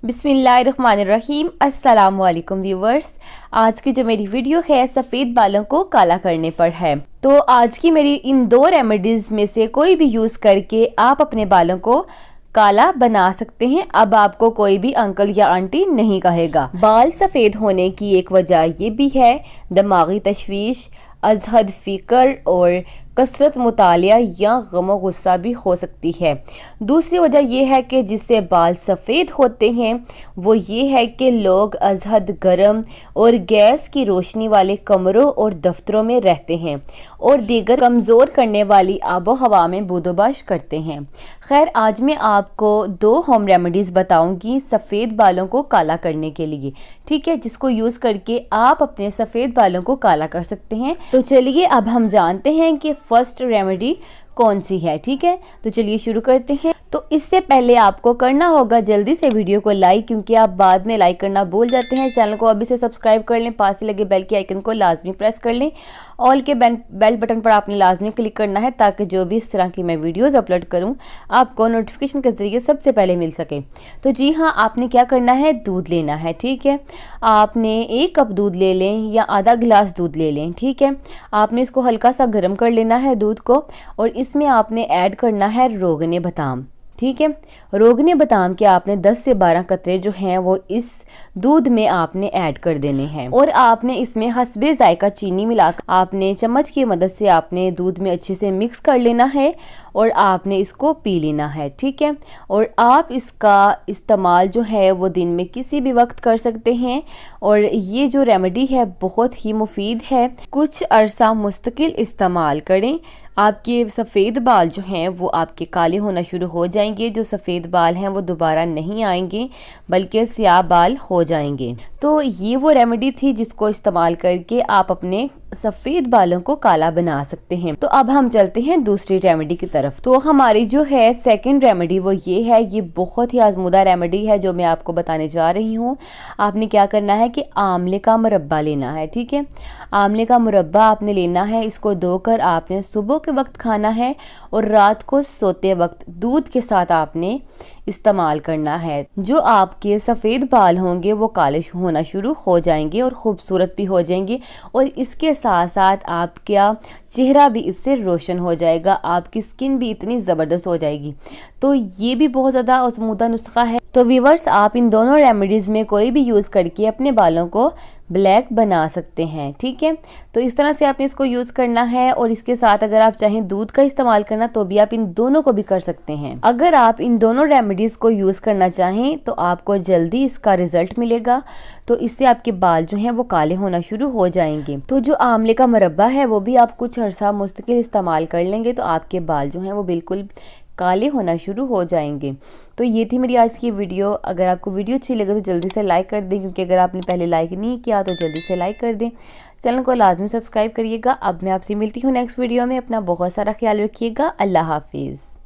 बिस्मिल्लाहिर्रहमानिर्रहीम। अस्सलाम वालेकुम व्यूवर्स। आज की जो मेरी वीडियो है सफ़ेद बालों को काला करने पर है। तो आज की मेरी इन दो रेमेडीज़ में से कोई भी यूज़ करके आप अपने बालों को काला बना सकते हैं। अब आपको कोई भी अंकल या आंटी नहीं कहेगा। बाल सफ़ेद होने की एक वजह ये भी है दिमागी तशवीश, अजहद फ़िक्र और कसरत मुतालिया या गम गुस्सा भी हो सकती है। दूसरी वजह यह है कि जिससे बाल सफ़ेद होते हैं वो ये है कि लोग अजहद गर्म और गैस की रोशनी वाले कमरों और दफ्तरों में रहते हैं और दीगर कमज़ोर करने वाली आबो हवा में बूदोबाश करते हैं। खैर, आज मैं आपको दो होम रेमेडीज़ बताऊंगी सफ़ेद बालों को काला करने के लिए, ठीक है, जिसको यूज़ करके आप अपने सफ़ेद बालों को काला कर सकते हैं। तो चलिए अब हम जानते हैं कि फर्स्ट रेमेडी कौन सी है। ठीक है, तो चलिए शुरू करते हैं। तो इससे पहले आपको करना होगा जल्दी से वीडियो को लाइक, क्योंकि आप बाद में लाइक करना भूल जाते हैं। चैनल को अभी से सब्सक्राइब कर लें, पास से लगे बेल के आइकन को लाजमी प्रेस कर लें। ऑल के बेल बटन पर आपने लाजमी क्लिक करना है ताकि जो भी इस तरह की मैं वीडियोज़ अपलोड करूँ आपको नोटिफिकेशन के ज़रिए सबसे पहले मिल सके। तो जी हाँ, आपने क्या करना है, दूध लेना है। ठीक है, आपने 1 कप दूध ले लें या आधा गिलास दूध ले लें। ठीक है, आपने इसको हल्का सा गर्म कर लेना है दूध को, और इसमें आपने ऐड करना है रोगने बादाम। ठीक है, रोगने बादाम के आपने 10 से 12 कतरे जो हैं वो इस दूध में आपने ऐड कर देने हैं, और आपने इसमें हस्बे जायका चीनी मिलाकर आपने चम्मच की मदद से आपने दूध में अच्छे से मिक्स कर लेना है और आपने इसको पी लेना है। ठीक है, और आप इसका इस्तेमाल जो है वो दिन में किसी भी वक्त कर सकते हैं, और ये जो रेमेडी है बहुत ही मुफीद है। कुछ अरसा मुस्तकिल इस्तेमाल करें, आपके सफ़ेद बाल जो हैं वो आपके काले होना शुरू हो जाएंगे। जो सफ़ेद बाल हैं वो दोबारा नहीं आएंगे बल्कि स्याह बाल हो जाएंगे। तो ये वो रेमेडी थी जिसको इस्तेमाल करके आप अपने सफ़ेद बालों को काला बना सकते हैं। तो अब हम चलते हैं दूसरी रेमेडी की तरफ। तो हमारी जो है सेकंड रेमेडी वो ये है, ये बहुत ही आजमूदा रेमेडी है जो मैं आपको बताने जा रही हूँ। आपने क्या करना है कि आंवले का मुरब्बा लेना है। ठीक है, आंवले का मुरब्बा आपने लेना है, इसको धोकर आपने सुबह के वक्त खाना है और रात को सोते वक्त दूध के साथ आपने इस्तेमाल करना है। जो आपके सफ़ेद बाल होंगे वो काले होना शुरू हो जाएंगे और ख़ूबसूरत भी हो जाएंगे, और इसके साथ साथ आपका चेहरा भी इससे रोशन हो जाएगा, आपकी स्किन भी इतनी ज़बरदस्त हो जाएगी। तो ये भी बहुत ज़्यादा आजमूदा नुस्खा है। तो व्यूवर्स, आप इन दोनों रेमेडीज़ में कोई भी यूज़ करके अपने बालों को ब्लैक बना सकते हैं। ठीक है, तो इस तरह से आपने इसको यूज़ करना है, और इसके साथ अगर आप चाहें दूध का इस्तेमाल करना तो भी आप इन दोनों को भी कर सकते हैं। अगर आप इन दोनों रेमेडीज़ को यूज़ करना चाहें तो आपको जल्दी इसका रिजल्ट मिलेगा। तो इससे आपके बाल जो हैं वो काले होना शुरू हो जाएंगे। तो जो आंवले का मुरब्बा है वो भी आप कुछ अर्सा मुस्तकिल इस्तेमाल कर लेंगे तो आपके बाल जो हैं वो बिल्कुल काले होना शुरू हो जाएंगे। तो ये थी मेरी आज की वीडियो। अगर आपको वीडियो अच्छी लगे तो जल्दी से लाइक कर दें, क्योंकि अगर आपने पहले लाइक नहीं किया तो जल्दी से लाइक कर दें। चैनल को लाजमी सब्सक्राइब करिएगा। अब मैं आपसे मिलती हूँ नेक्स्ट वीडियो में। अपना बहुत सारा ख्याल रखिएगा। अल्लाह हाफिज़।